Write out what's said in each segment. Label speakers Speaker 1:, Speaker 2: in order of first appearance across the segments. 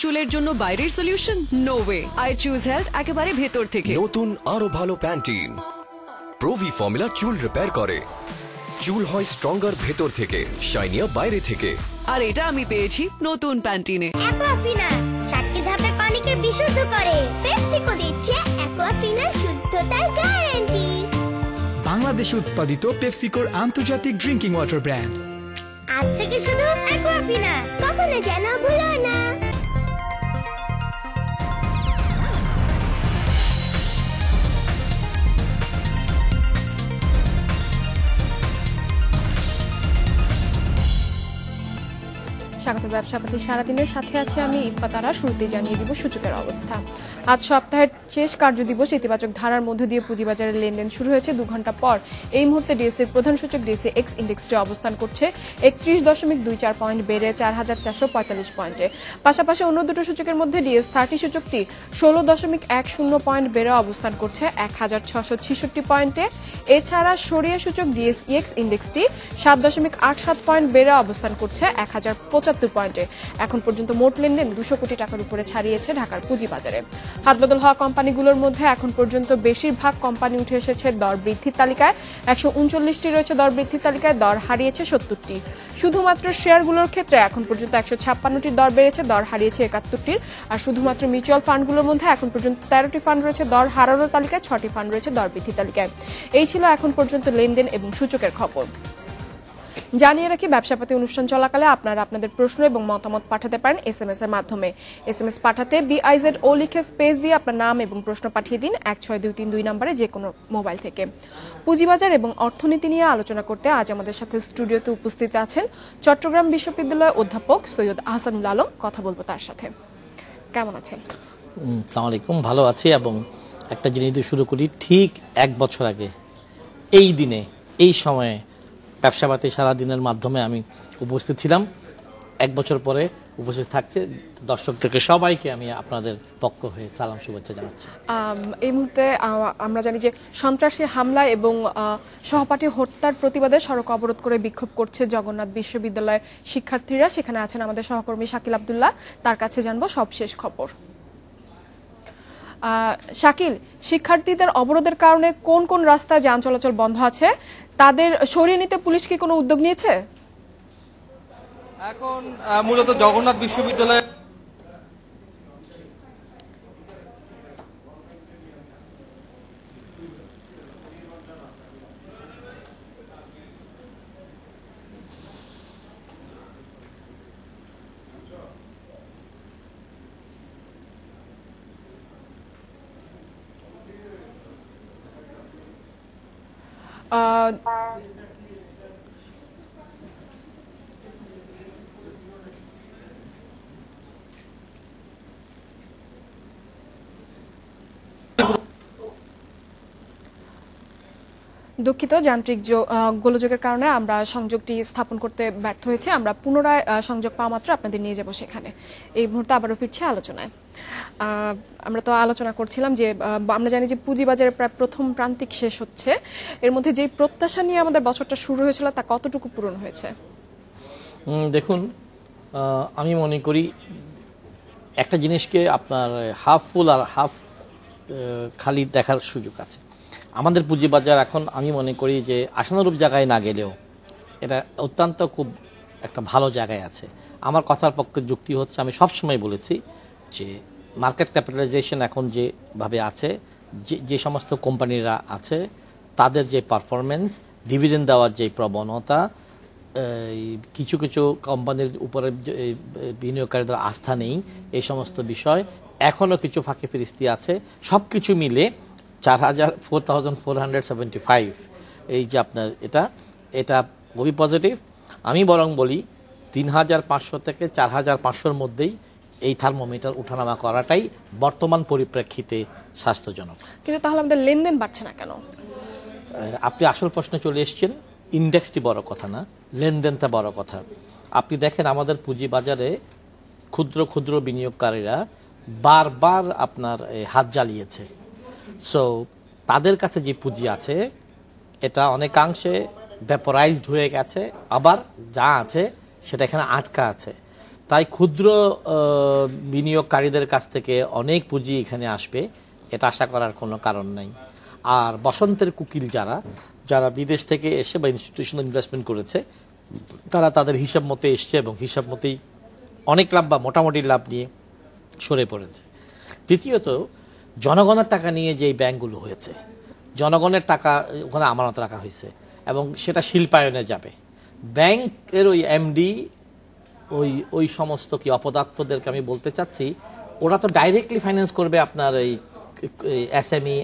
Speaker 1: চুলের জন্য বাইরের solution? No way. I choose health একেবারে ভেতর থেকে।
Speaker 2: নতুন আরো ভালো প্যান্টিন প্রোভি ফর্মুলা চুল রিপেয়ার করে, চুল হয় স্ট্রঙ্গার ভেতর থেকে, শাইনিয়া বাইরে থেকে।
Speaker 1: আর এটা আমি পেয়েছি নতুন প্যান্টিনে।
Speaker 3: অ্যাকোয়াফিনা 7টি ধাপে পানিকে বিশুদ্ধ করে। পেপসিকো দিচ্ছে অ্যাকোয়াফিনার শুদ্ধতার গ্যারান্টি।
Speaker 4: বাংলাদেশে উৎপাদিত পেপসিকোর আন্তর্জাতিক ড্রিঙ্কিং ওয়াটার ব্র্যান্ড।
Speaker 3: আজ থেকে শুধু অ্যাকোয়াফিনা, কখনো যেন ভুলো না।
Speaker 5: স্বাগত ব্যবসাপাতি সারাদিনের সাথে আছে আমি ইফাতারা। শুরুতে জানিয়ে দিব সূচকের অবস্থা। আজ সপ্তাহের শেষ কার্যদিবস ইতিবাচক ধারার মধ্য দিয়ে পুঁজিবাজারের লেনদেন শুরু হয়েছে 2 ঘন্টা পর। এই মুহূর্তে ডিএসসির প্রধান সূচক ডিএসসি এক্স ইন্ডেক্সটি অবস্থান করছে 31.24 পয়েন্ট বেড়ে 4445 পয়েন্টে। পাশাপাশি অন্য দুটো সূচকের মধ্যে ডিএস 30 সূচকটি 16.10 পয়েন্ট বেড়ে অবস্থান করছে 1666 পয়েন্টে। এছাড়া সরিয়া সূচক ডিএসইএক্স ইন্ডেক্সটি 7.87 পয়েন্ট বেড়ে অবস্থান করছে 1075 পয়েন্টে। এখন পর্যন্ত মোট লেনদেন 200 কোটি টাকার উপরে ছাড়িয়েছে ঢাকার পুঁজিবাজারে। হাতবদল হওয়া কোম্পানিগুলোর মধ্যে এখন পর্যন্ত বেশিরভাগ কোম্পানি উঠে এসেছে দর বৃদ্ধির তালিকায়। 139টি রয়েছে দর বৃদ্ধির তালিকায়, দর হারিয়েছে 70টি। শুধুমাত্র শেয়ারগুলোর ক্ষেত্রে এখন পর্যন্ত 156টির দর বেড়েছে, দর হারিয়েছে 71টির। আর শুধুমাত্র মিউচুয়াল ফান্ডগুলোর মধ্যে এখন পর্যন্ত 13টি ফান্ড রয়েছে দর হারানোর তালিকায়, 6টি ফান্ড রয়েছে দর বৃদ্ধির তালিকায়। এই ছিল এখন পর্যন্ত লেনদেন এবং সূচকের খবর। জানিয়ে রাখি, ব্যবসাপাতি অনুষ্ঠান চলাকালে আপনারা আপনাদের প্রশ্ন এবং মতামত পাঠাতে পারেন এসএমএস এর মাধ্যমে। এসএমএস পাঠাতে BIZO লিখে স্পেস দিয়ে আপনার নাম এবং প্রশ্ন পাঠিয়ে দিন 16232 নম্বরে যে কোনো মোবাইল থেকে। পুঁজিবাজার এবং অর্থনীতি নিয়ে আলোচনা করতে আজ আমাদের সাথে স্টুডিওতে উপস্থিত আছেন চট্টগ্রাম বিশ্ববিদ্যালয়ের অধ্যাপক সৈয়দ আহসানুল আলম। কথা বলবো তার সাথে। কেমন আছেন?
Speaker 6: আসসালামু আলাইকুম, ভালো আছি। এবং একটা জিনিস দিয়ে শুরু করি, ঠিক 1 বছর আগে এই দিনে এই সময়ে ব্যবসাপাতি সারাদিনের মাধ্যমে আমি উপস্থিত ছিলাম। 1 বছর পরে উপস্থিত থাকছে দর্শকদেরকে সবাইকে আমি আপনাদের পক্ষ হয়ে সালাম শুভেচ্ছা জানাচ্ছি।
Speaker 5: এই মুহূর্তে আমরা জানি যে সন্ত্রাসী হামলা এবং সহপাঠী হত্যার প্রতিবাদে সড়ক অবরোধ করে বিক্ষোভ করছে জগন্নাথ বিশ্ববিদ্যালয়ের শিক্ষার্থীরা। সেখানে আছেন আমাদের সহকর্মী শাকিল আব্দুল্লাহ, তার কাছে জানবো সবশেষ খবর। শাকিল, শিক্ষার্থীদের অবরোধের কারণে কোন কোন রাস্তায় যান চলাচল বন্ধ আছে? তাদের সরিয়ে নিতে পুলিশ কি কোনো উদ্যোগ নিয়েছে?
Speaker 7: এখন মূলত জগন্নাথ বিশ্ববিদ্যালয়ে
Speaker 5: দুঃখিত, যান্ত্রিক গোলযোগের কারণে আমরা সংযোগটি স্থাপন করতে ব্যর্থ হয়েছে। আমরা পুনরায় সংযোগ পাওয়া মাত্র আপনাদের নিয়ে যাব সেখানে। এই মুহূর্তে আবারও ফিরছি আলোচনায়। আমরা তো আলোচনা করছিলাম যে আমরা জানি যে পুঁজিবাজারের প্রায় প্রথম প্রান্তিক শেষ হচ্ছে। এর মধ্যে যেই প্রত্যাশা নিয়ে আমাদের বছরটা শুরু হয়েছিল তা কতটুকু পূরণ হয়েছে?
Speaker 6: দেখুন, আমি মনে করি একটা জিনিসকে আপনার হাফ ফুল আর হাফ খালি দেখার সুযোগ আছে। আমাদের পুঁজিবাজার এখন আমি মনে করি যে আশানুরূপ জায়গায় না গেলেও এটা অত্যন্ত খুব একটা ভালো জায়গায় আছে। আমার কথার পক্ষে যুক্তি হচ্ছে, আমি সবসময় বলেছি যে মার্কেট ক্যাপিটালাইজেশন এখন যেভাবে আছে, যে সমস্ত কোম্পানিরা আছে তাদের যে পারফরমেন্স, ডিভিডেন্ড দেওয়ার যে প্রবণতা, কিছু কিছু কোম্পানির উপরে বিনিয়োগকারীদের আস্থা নেই, এই সমস্ত বিষয় এখনও কিছু ফাঁকি ফিরিস্তি আছে। সব কিছু মিলে 4475 এই যে আপনার এটা খুবই পজিটিভ। আমি বরং বলি 3500 থেকে 4500-র মধ্যেই এই থার্মোমিটার উঠানামা করাটাই বর্তমান পরিপ্রেক্ষিতে স্বাস্থ্যজনক।
Speaker 5: কিন্তু তাহলে আমাদের লেনদেন বাড়ছে না কেন?
Speaker 6: আপনি আসল প্রশ্নে চলে এসেছেন। ইন্ডেক্সটি বড় কথা না, লেনদেনটা বড় কথা। আপনি দেখেন আমাদের পুঁজিবাজারে ক্ষুদ্র ক্ষুদ্র বিনিয়োগকারীরা বারবার আপনার হাত জ্বালিয়েছে। সো তাদের কাছে যে পুঁজি আছে এটা অনেকাংশে ভ্যাপোরাইজড হয়ে গেছে, আবার যা আছে সেটা এখানে আটকা আছে। তাই ক্ষুদ্র বিনিয়োগকারীদের কাছ থেকে অনেক পুঁজি এখানে আসবে, এটা আশা করার কোনো কারণ নাই। আর বসন্তের কুকিল যারা বিদেশ থেকে এসে বা ইনস্টিটিউশনাল ইনভেস্টমেন্ট করেছে, তারা তাদের হিসাব মতো এসছে এবং হিসাব মতোই অনেক লাভ বা মোটামুটি লাভ নিয়ে সরে পড়েছে। তৃতীয়ত, জনগণের টাকা নিয়ে যেই ব্যাংকগুলো হয়েছে, জনগণের টাকা ওখানে আমানত রাখা হয়েছে এবং সেটা শিল্পায়নে যাবে। ব্যাংকের ওই এমডি ওই সমস্ত কি অপদার্থদেরকে আমি বলতে চাচ্ছি, ওরা তো ডাইরেক্টলি ফাইন্যান্স করবে আপনার এই এসএমই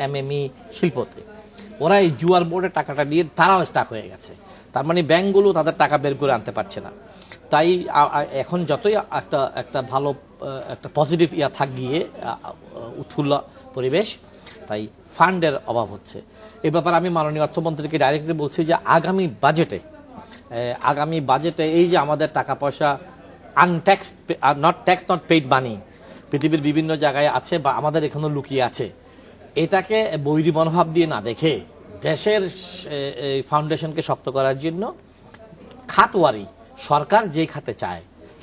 Speaker 6: এমএমই শিল্পতে। ওরা এই জুয়ার বোর্ডের টাকাটা দিয়ে তারাও স্টাক হয়ে গেছে। তার মানে ব্যাংকগুলো তাদের টাকা বের করে আনতে পারছে না। তাই এখন যতই একটা ভালো একটা পজিটিভ থাক গিয়ে উৎফুল্ল পরিবেশ, তাই ফান্ডের অভাব হচ্ছে। এ ব্যাপারে আমি মাননীয় অর্থমন্ত্রীকে ডাইরেক্টলি বলছি যে আগামী বাজেটে এই যে আমাদের টাকা পয়সা আনট্যাক্সড, নট পেইড মানি পৃথিবীর বিভিন্ন জায়গায় আছে বা আমাদের এখানেও লুকিয়ে আছে, এটাকে বৈরী মনোভাব দিয়ে না দেখে দেশের ফাউন্ডেশনকে শক্ত করার জন্য খাতওয়ারি সরকার যেই খাতে চায়,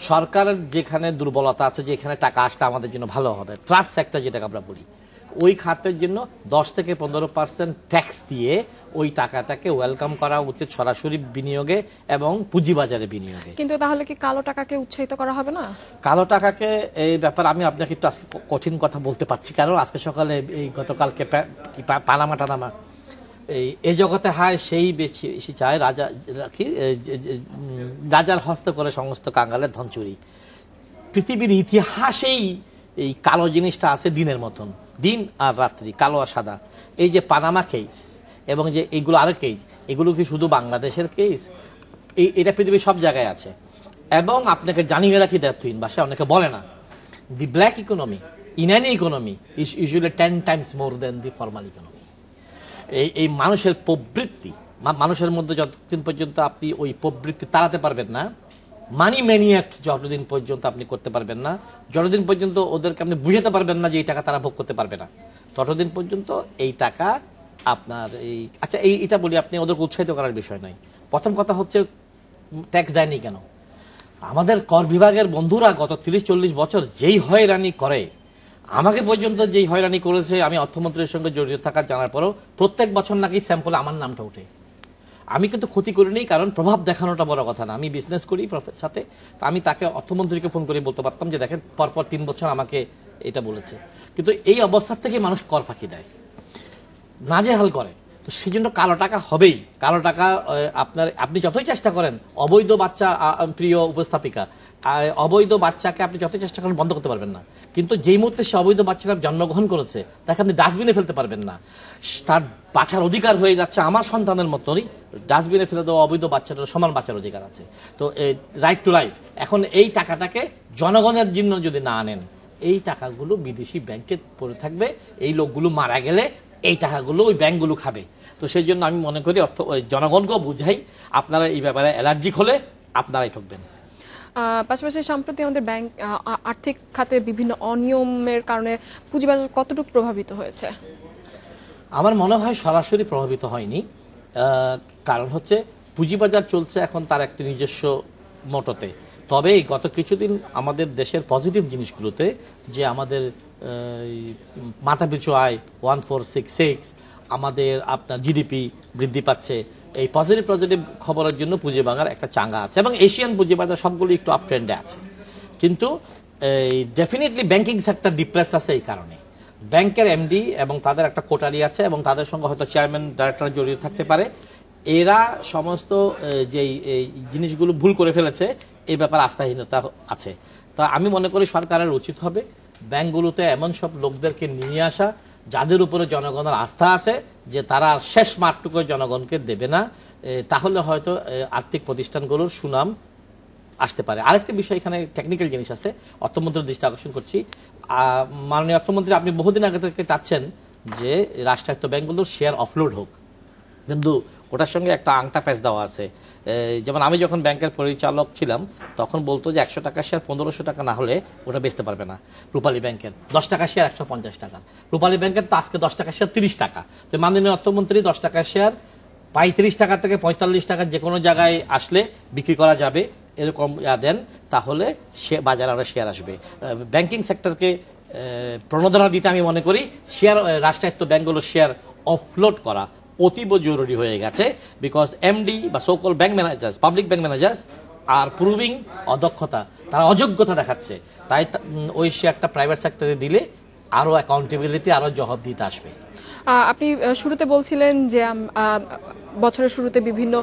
Speaker 6: সরকারের যেখানে দুর্বলতা আছে, যেখানে টাকা আসলে আমাদের জন্য ভালো হবে, ট্রাস্ট সেক্টর যেটাকে আমরা বলি, ওই খাতের জন্য 10 থেকে 15% ট্যাক্স দিয়ে ওই টাকাটাকে ওয়েলকাম করা উচিত সরাসরি বিনিয়োগে এবং পুঁজিবাজারে বিনিয়োগে।
Speaker 5: কিন্তু তাহলে কি কালো টাকাকে উৎসাহিত করা হবে না?
Speaker 6: কালো টাকাকে এই ব্যাপারে আমি আপনাকে একটু আজকে কঠিন কথা বলতে পারছি, কারণ আজকে সকালে এই গতকালকে পানামা এই জগতে হায় সেই বেশি চায় রাজার হস্ত করে সমস্ত কাঙ্গালের ধন চুরি। পৃথিবীর ইতিহাসেই এই কালো জিনিসটা আছে দিনের মতন, দিন আর রাত্রি, কালো আর সাদা। এই যে পানামা কেস এবং যে এইগুলো আরো কেস, এগুলো কি শুধু বাংলাদেশের কেস? এটা পৃথিবীর সব জায়গায় আছে। এবং আপনাকে জানিয়ে রাখি দ্যাটহীন ভাষায় অনেকে বলে না, the black economy in any economy is usually 10 times more than the formal economy. এই মানুষের প্রবৃত্তি, মানুষের মধ্যে যতদিন পর্যন্ত আপনি ওই প্রবৃত্তি তাড়াতে পারবেন না, মানি ম্যানিয়াক যতদিন পর্যন্ত আপনি করতে পারবেন না, যতদিন পর্যন্ত ওদেরকে আপনি বুঝাতে পারবেন না যে এই টাকা তারা ভোগ করতে পারবে না, ততদিন পর্যন্ত এই টাকা আপনার আচ্ছা এটা বলি, আপনি ওদেরকে উৎসাহিত করার বিষয় নয়। প্রথম কথা হচ্ছে ট্যাক্স দেয়নি কেন? আমাদের কর বিভাগের বন্ধুরা গত 30-40 বছর যেই হয়রানি করে, আমাকে পর্যন্ত যেই হয়রানি করেছে, আমি অর্থমন্ত্রীর সঙ্গে জড়িত থাকা জানার পরও প্রত্যেক বছর নাকি স্যাম্পলে আমার নামটা ওঠে। আমি কিন্তু ক্ষতি করিনি, কারণ প্রভাব দেখানোটা বড় কথা না। আমি বিজনেস করি সাথে, আমি তাকে অর্থমন্ত্রীকে ফোন করে বলতে পারতাম যে দেখেন পরপর 3 বছর আমাকে এটা বলেছে। কিন্তু এই অবস্থার থেকে মানুষ কর ফাঁকি দেয়, নাজেহাল করে। তো সেই জন্য কালো টাকা হবেই। কালো টাকা আপনি যতই চেষ্টা করেন, অবৈধ বাচ্চা, প্রিয় উপস্থাপিকা, অবৈধ বাচ্চাকে আপনি যতই চেষ্টা করেন বন্ধ করতে পারবেন না। কিন্তু যেই মুহূর্তে সে অবৈধ বাচ্চারা জন্মগ্রহণ করেছে, তাকে আপনি ডাস্টবিনে ফেলতে পারবেন না। তার বাঁচার অধিকার হয়ে যাচ্ছে আমার সন্তানের মতনই, ডাস্টবিনে ফেলে দেওয়া অবৈধ বাচ্চাটার সমান বাঁচার অধিকার আছে। তো রাইট টু লাইফ, এখন এই টাকাটাকে জনগণের জন্য যদি না আনেন, এই টাকাগুলো বিদেশি ব্যাংকে পড়ে থাকবে। এই লোকগুলো মারা গেলে এই টাকাগুলো ওই ব্যাংকগুলো খাবে। তো সেই জন্য আমি মনে করি জনগণকেও বুঝাই, আপনারা এই ব্যাপারে অ্যালার্জিক হলে আপনারাই ঠকবেন।
Speaker 5: পাশাপাশি সম্প্রতি আমাদের ব্যাংক আর্থিক খাতে বিভিন্ন অনিয়মের কারণে পুঁজিবাজার কতটুকু প্রভাবিত হয়েছে?
Speaker 6: আমার মনে হয় সরাসরি প্রভাবিত হয়নি। কারণ হচ্ছে পুঁজিবাজার চলছে এখন তার একটি নিজস্ব মোটতে। তবে গত কিছুদিন আমাদের দেশের পজিটিভ জিনিসগুলোতে, যে আমাদের মাথাপিছু আয় 1466, আমাদের আপনার জিডিপি বৃদ্ধি পাচ্ছে, এই পজিটিভ খবরের জন্য পুঁজিবাজার একটা চাঙ্গা আছে এবং এশিয়ান পুঁজিবাজার সবগুলো একটু আপ ট্রেন্ডে আছে। কিন্তু ডেফিনেটলি ব্যাংকিং সেক্টর ডিপ্রেসড আছে এই কারণে। ব্যাংকের এমডি এবং তাদের একটা কোটারি আছে এবং তাদের সঙ্গে হয়তো চেয়ারম্যান ডাইরেক্টর জড়িত থাকতে পারে। এরা সমস্ত যেই জিনিসগুলো ভুল করে ফেলেছে, এই ব্যাপারে আস্থাহীনতা আছে। তা আমি মনে করি সরকারের উচিত হবে ব্যাংকগুলোতে এমন সব লোকদেরকে নিয়ে আসা যাদের উপরে জনগণের আস্থা আছে, যে তারা শেষ মাঠটুকু জনগণকে দেবে না। তাহলে হয়তো আর্থিক প্রতিষ্ঠানগুলোর সুনাম আসতে পারে। আরেকটা বিষয় এখানে টেকনিক্যাল জিনিস আছে, অর্থমন্ত্রীর দৃষ্টি আকর্ষণ করছি। মাননীয় অর্থমন্ত্রী, আপনি বহুদিন আগে থেকে চাচ্ছেন যে রাষ্ট্রায়ত্ত ব্যাংকগুলোর শেয়ার অফলোড হোক, কিন্তু ওটার সঙ্গে একটা আংটা প্যাচ দেওয়া আছে। যেমন আমি যখন ব্যাংকের পরিচালক ছিলাম, তখন বলতো যে 100 টাকা শেয়ার 1500 টাকা না হলে ওটা বেচতে পারবে না। রূপালী ব্যাংকের 10 টাকা শেয়ার 150 টাকা, রূপালী ব্যাংকের তো আজকে 10 টাকা শেয়ার 30 টাকা। তো মাননীয় অর্থমন্ত্রী 10 টাকা শেয়ার 35 টাকা থেকে 45 টাকা যে কোনো জায়গায় আসলে বিক্রি করা যাবে এরকম দেন, তাহলে বাজারে আরো শেয়ার আসবে। ব্যাংকিং সেক্টরকে প্রণোদনা দিতে আমি মনে করি শেয়ার রাষ্ট্রায়ত্ত ব্যাংকগুলোর শেয়ার অফলোড করা অতীব জরুরি হয়ে গেছে। বিকজ এমডি বা so called bank managers, public bank managers are proving অদক্ষতা, তারা অযোগ্যতা দেখাচ্ছে। তাই ওই শেয়ারটা প্রাইভেট সেক্টরে দিলে আরো অ্যাকাউন্টেবিলিটি, আরো জবাবদিহিতা আসবে।
Speaker 5: আপনি শুরুতে বলছিলেন যে বছরের শুরুতে বিভিন্ন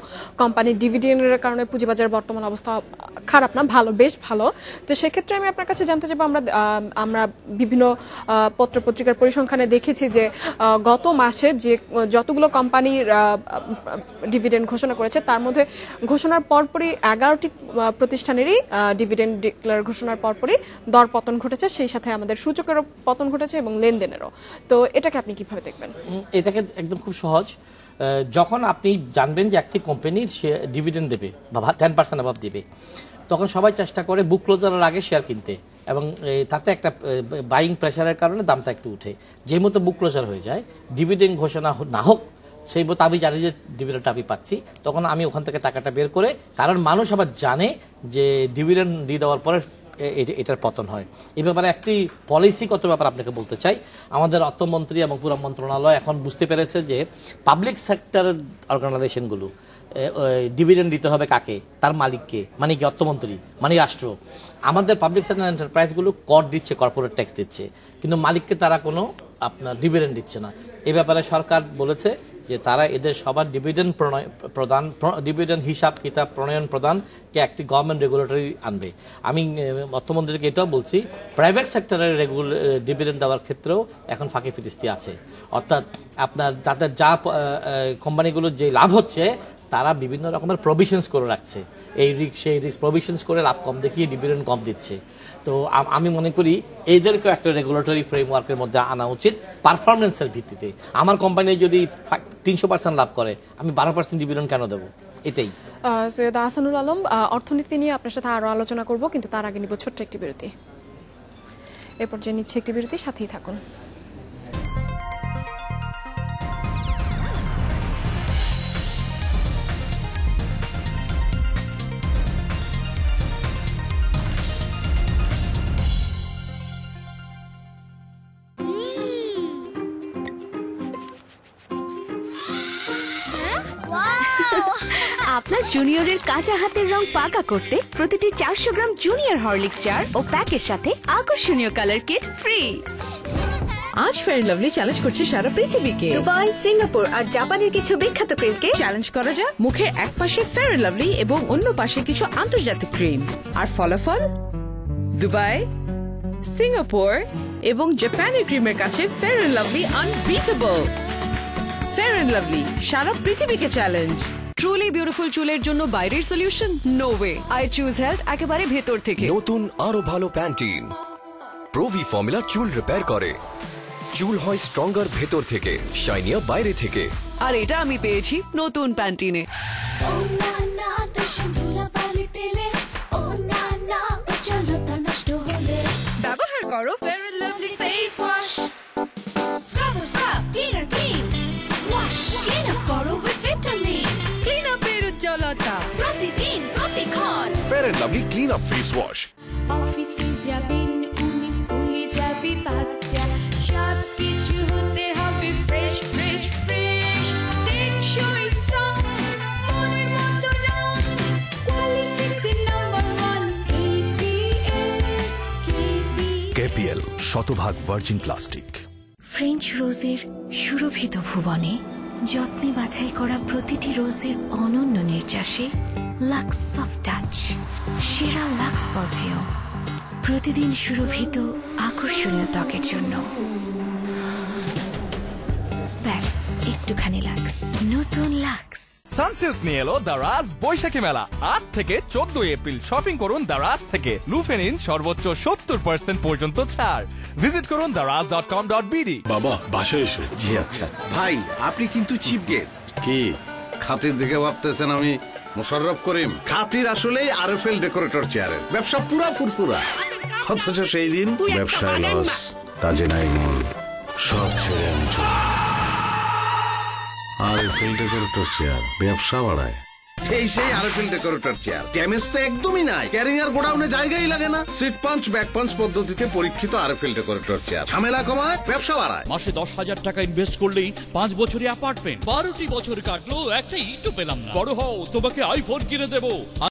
Speaker 5: কোম্পানির ডিভিডেন্ডের কারণে পুঁজিবাজারের বর্তমান অবস্থা খারাপ না, ভালো, বেশ ভালো। তো সেক্ষেত্রে আমি আপনার কাছে জানতে চাইবো, আমরা বিভিন্ন পত্রপত্রিকার পরিসংখ্যানে দেখেছি যে গত মাসে যে যতগুলো কোম্পানির ডিভিডেন্ড ঘোষণা করেছে তার মধ্যে ঘোষণার পরপরই 11টি প্রতিষ্ঠানেরই ডিভিডেন্ড ডিক্লেয়ার ঘোষণার পরপরই দর পতন ঘটেছে, সেই সাথে আমাদের সূচকেরও পতন ঘটেছে এবং লেনদেনেরও। তো এটাকে আপনি কিভাবে দেখবেন?
Speaker 6: এটাকে একদম খুব সহজ। যখন আপনি জানবেন যে একটি কোম্পানির ডিভিডেন্ড দেবে বা 10% অ্যাবাভ দেবে, তখন সবাই চেষ্টা করে বুক ক্লোজারের আগে শেয়ার কিনতে, এবং তাতে একটা বাইং প্রেশারের কারণে দামটা একটু উঠে। যে মতো বুক ক্লোজার হয়ে যায়, ডিভিডেন্ড ঘোষণা না হোক, সেই মতো আমি জানি যে ডিভিডেন্ডটা আমি পাচ্ছি, তখন আমি ওখান থেকে টাকাটা বের করে, কারণ মানুষ আবার জানে যে ডিভিডেন্ড দিয়ে দেওয়ার পরে এটার পতন হয়। এই ব্যাপারে একটি পলিসিগত ব্যাপার আপনাকে বলতে চাই। আমাদের অর্থমন্ত্রী এবং পুরো মন্ত্রণালয় এখন বুঝতে পেরেছে যে পাবলিক সেক্টরের অর্গানাইজেশনগুলো ডিভিডেন্ড দিতে হবে কাকে? তার মালিককে, মানে কি অর্থমন্ত্রী, মানে রাষ্ট্র। আমাদের পাবলিক সেক্টর এন্টারপ্রাইজগুলো কর দিচ্ছে, কর্পোরেট ট্যাক্স দিচ্ছে, কিন্তু মালিককে তারা কোনো আপনার ডিভিডেন্ড দিচ্ছে না। এই ব্যাপারে সরকার বলেছে যে তারা এদের সবার ডিভিডেন্ড হিসাব কিতাব প্রণয়ন প্রদানকে একটি গভর্নমেন্ট রেগুলেটরি আনবে। আমি অর্থমন্ত্রীকে এটাও বলছি, প্রাইভেট সেক্টরের ডিভিডেন্ড দেওয়ার ক্ষেত্রেও এখন ফাঁকি ফিরিস্তি আছে। অর্থাৎ আপনার তাদের যা কোম্পানিগুলোর যে লাভ হচ্ছে, তারা বিভিন্ন রকমের প্রভিশনস করে রাখছে, এই রিস্ক সেই রিস্ক প্রভিশনস করে লাভ কম দেখিয়ে ডিভিডেন্ড কম দিচ্ছে। তো আমি মনে করি এদেরকেও একটা রেগুলেটরি ফ্রেমওয়ার্কের মধ্যে আনা উচিত পারফরমেন্সের ভিত্তিতে। আমার কোম্পানি যদি 300% লাভ করে, আমি 12% ডিভিডেন্ড কেন দেবো? এটাই।
Speaker 5: সৈয়দ আহসানুল আলম, অর্থনীতি নিয়ে আপনার সাথে আরো আলোচনা করব, কিন্তু তার আগে নিব ছোট্ট একটি বিরতি। এরপর যে নিচ্ছে একটি বিরতি, সাথেই থাকুন।
Speaker 1: আপনার জুনিয়রের কাঁচা হাতের রং পাকা করতে প্রতিটি 400 গ্রাম জুনিয়র হরলিক্স জার ও প্যাকের সাথে আকর্ষণীয় কালার কিট ফ্রি।
Speaker 8: আজ ফেয়ার লাভলি চ্যালেঞ্জ করছে সারা পৃথিবীকে।
Speaker 1: দুবাই, সিঙ্গাপুর আর জাপানের কিছু বিখ্যাত ক্রিমকে
Speaker 8: চ্যালেঞ্জ করা যাক। মুখের এক পাশে ফেয়ার লাভলি এবং অন্য পাশে কিছু আন্তর্জাতিক ক্রিম, আর ফলাফল দুবাই, সিঙ্গাপুর এবং জাপানের ক্রিমের কাছে Fair Lovely unbeatable. Fair Lovely সারা পৃথিবীকে চ্যালেঞ্জ।
Speaker 1: ট্রুলি বিউটিফুল চুলের জন্য বাইরের solution? No way. I choose health একেবারে ভেতর থেকে।
Speaker 2: নতুন আরো ভালো প্যান্টিন প্রোভি ফর্মুলা চুল রিপেয়ার করে। চুল হয় স্ট্রঙ্গার ভেতর থেকে, শাইনিয়া বাইরে থেকে।
Speaker 1: আর এটা আমি পেয়েছি নতুন প্যান্টিনে।
Speaker 8: ব্যবহার করো Fair Lovely face wash. Scrub scrub cleaner clean wash, clean up করো উইথ ভিটামিন, ক্লিন আপের উজ্জ্বলতা প্রতিদিন প্রতিক্ষণ।
Speaker 9: Fair and Lovely clean up face wash.
Speaker 8: অফিসে যাবেন, স্কুলে যাবি বাচ্চা, সবকিছু হতে হবে ফ্রেশ ফ্রেশ ফ্রেশ। টেকসই স্ট্রং, মনের মতো রং, কোয়ালিটিতে নাম্বার 1
Speaker 9: কেপিএল শতভাগ ভার্জিন প্লাস্টিক।
Speaker 10: ফ্রেঞ্চ রোজের সুরভিত ভুবনে যত্নে বাছাই করা প্রতিটি রোজের অনন্য নির্যাসে লাক্স সফট টাচ, সেরা লাক্স পারফিউম, প্রতিদিন সুরভিত আকর্ষণীয় ত্বকের জন্য। ব্যাস একটুখানি লাক্স, নতুন লাক্স।
Speaker 11: সানসিল্ক নিয়ে এলো দারাজ বৈশাখী মেলা। 8 থেকে 14 এপ্রিল শপিং করুন দারাজ থেকে। লুফে নিন সর্বোচ্চ 70% পর্যন্ত ছাড়। ভিজিট করুন daraz.com.bd।
Speaker 12: বাবা বাসায় এসো।
Speaker 13: জি আচ্ছা ভাই, আপনি কিন্তু চিফ গেস্ট। কি খাতির দেখে ভাবতেছেন আমি মোশাররফ করিম? খাতির আসলেই আরএফএল ডেকোরেটর চেয়ারের ব্যবসা পুরা ফুরফুরা, অথচ সেই দিন ব্যবসায় লস, কাজে নাই মন, সব ছেড়ে আমি চলে। আরএফএল ডেকোরেটর চেয়ার ব্যবসা বাড়ায়। এই সেই আরএফএল ডেকোরেটর চেয়ার, ড্যামেজ তো একদমই নাই, ক্যারিং আর গোডাউনে জায়গাই লাগে না। সিট পাঞ্চ ব্যাক পাঞ্চ পদ্ধতিতে পরীক্ষিত আরএফএল ডেকোরেটর চেয়ার, ঝামেলা কমায়, ব্যবসা বাড়ায়।
Speaker 12: মাসে 10,000 টাকা ইনভেস্ট করলেই 5 বছরে অ্যাপার্টমেন্ট। 12টি বছর কাটলো, একটা ইটও পেলাম না। বড় হও, তোমাকে আইফোন কিনে দেবো।